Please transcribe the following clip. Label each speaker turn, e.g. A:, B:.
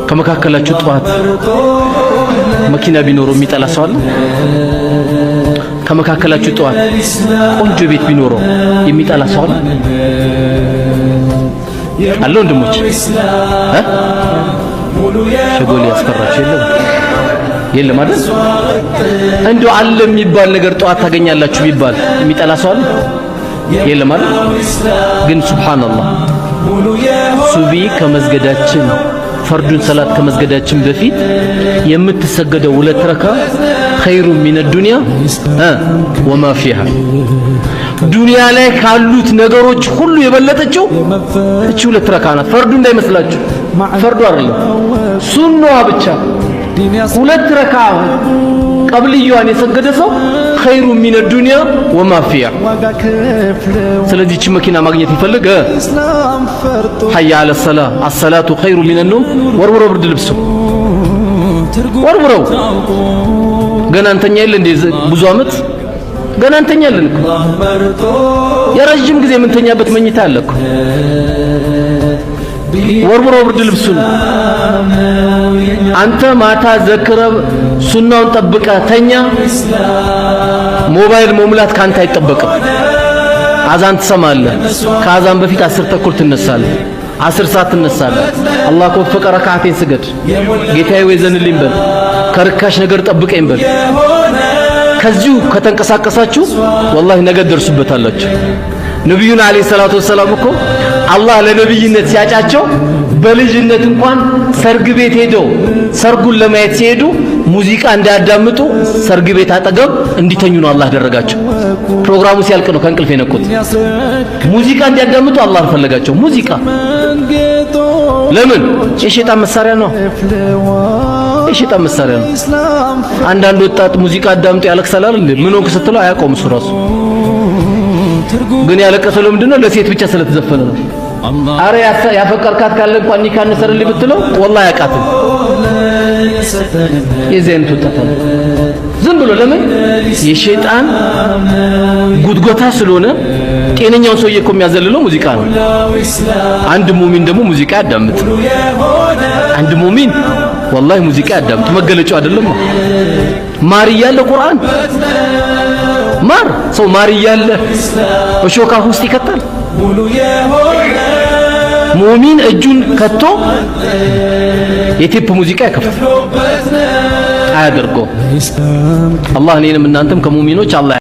A: ከመካከላችሁ ጧት መኪና ቢኖረው የሚጠላ ሰው አለ? ከመካከላችሁ ጧት ቆንጆ ቤት ቢኖረው የሚጠላ ሰው አለ? አለ ወንድሞች? ሸጎሌ ያስፈራችሁ የለም አይደል? እንደው አለ የሚባል ነገር ጧት ታገኛላችሁ ቢባል የሚጠላ ሰው አለ? የለም አይደል? ግን ሱብሃንአላህ ሱቢ ከመስገዳችን ፈርዱን ሰላት ከመስገዳችን በፊት የምትሰገደው 2 ረካ ኸይሩ ሚነ ዱንያ ወማ ፊሃ ዱንያ ላይ ካሉት ነገሮች ሁሉ የበለጠችው እቺ 2 ረካ ናት። ፈርዱ እንዳይመስላችሁ፣ ፈርዱ አይደለም ሱናዋ ብቻ 2 ረካ ቀብልያዋን የሰገደ ሰው ኸይሩ ሚነ ዱንያ ወማ ፊሃ። ስለዚህ እቺ መኪና ማግኘት ይፈልግ ሐያ አለ ሰላ አሰላቱ ኸይሩ ሚነ ኑም ወርውረው ብርድ ልብሱ ወርውረው። ገና እንተኛ የለ እንደ ብዙ አመት ገና እንተኛለን እኮ የረጅም ጊዜ የምንተኛበት መኝታ አለ እኮ። ወርውረው ብርድ ልብሱን። አንተ ማታ ዘክረህ ሱናውን ጠብቀህ ተኛ። ሞባይል መሙላት ካንተ አይጠበቅም። አዛን ትሰማለህ። ከአዛን በፊት 10 ተኩል ትነሳለህ። 10 ሰዓት ትነሳለህ። አላህ ከወፈቀ ረካዓቴን ስገድ፣ ጌታዬ ወይ ዘንልኝ በል፣ ከርካሽ ነገር ጠብቀኝ በል። ከዚሁ ከተንቀሳቀሳችሁ ወላሂ ነገ ደርሱበታላችሁ። ነብዩና አለይሂ ሰላቱ ወሰላም እኮ አላህ ለነብይነት ሲያጫቸው በልጅነት እንኳን ሰርግ ቤት ሄደው ሰርጉን ለማየት ሲሄዱ ሙዚቃ እንዳያዳምጡ ሰርግ ቤት አጠገብ እንዲተኙ ነው አላህ ያደረጋቸው። ፕሮግራሙ ሲያልቅ ነው ከእንቅልፍ የነቁት። ሙዚቃ እንዲያዳምጡ አላህ ፈለጋቸው። ሙዚቃ ለምን? የሸይጣን መሳሪያ ነው። የሸይጣን መሳሪያ ነው። አንዳንድ ወጣት ሙዚቃ አዳምጡ ያለቅሳል አይደል? ምን ሆንክ ስትለው አያውቀውም እሱ ራሱ። ግን ያለቀሰው ለምንድነው? ለሴት ብቻ ስለተዘፈነ ነው። አረ ያፈቀርካት ካለ እንኳን ኒካ እንሰርልኝ ብትለው ወላሂ አያውቃትም። የዚህ አይነት ወጣት አለ ዝም ብሎ። ለምን? የሸይጣን ጉድጎታ ስለሆነ። ጤነኛውን ሰውዬ እኮ የሚያዘልለው ሙዚቃ ነው። አንድ ሙሚን ደግሞ ሙዚቃ ያዳምጥ። አንድ ሙሚን ወላሂ ሙዚቃ ያዳምጥ። መገለጫው አይደለም ማር እያለ ቁርአን ማር ሰው ማር እያለ በሾካ ውስጥ ይከታል። ሙሚን እጁን ከቶ የቴፕ ሙዚቃ ያከፍታል። አያደርገው። አላህ እኔንም እናንተም ከሙሚኖች አላህ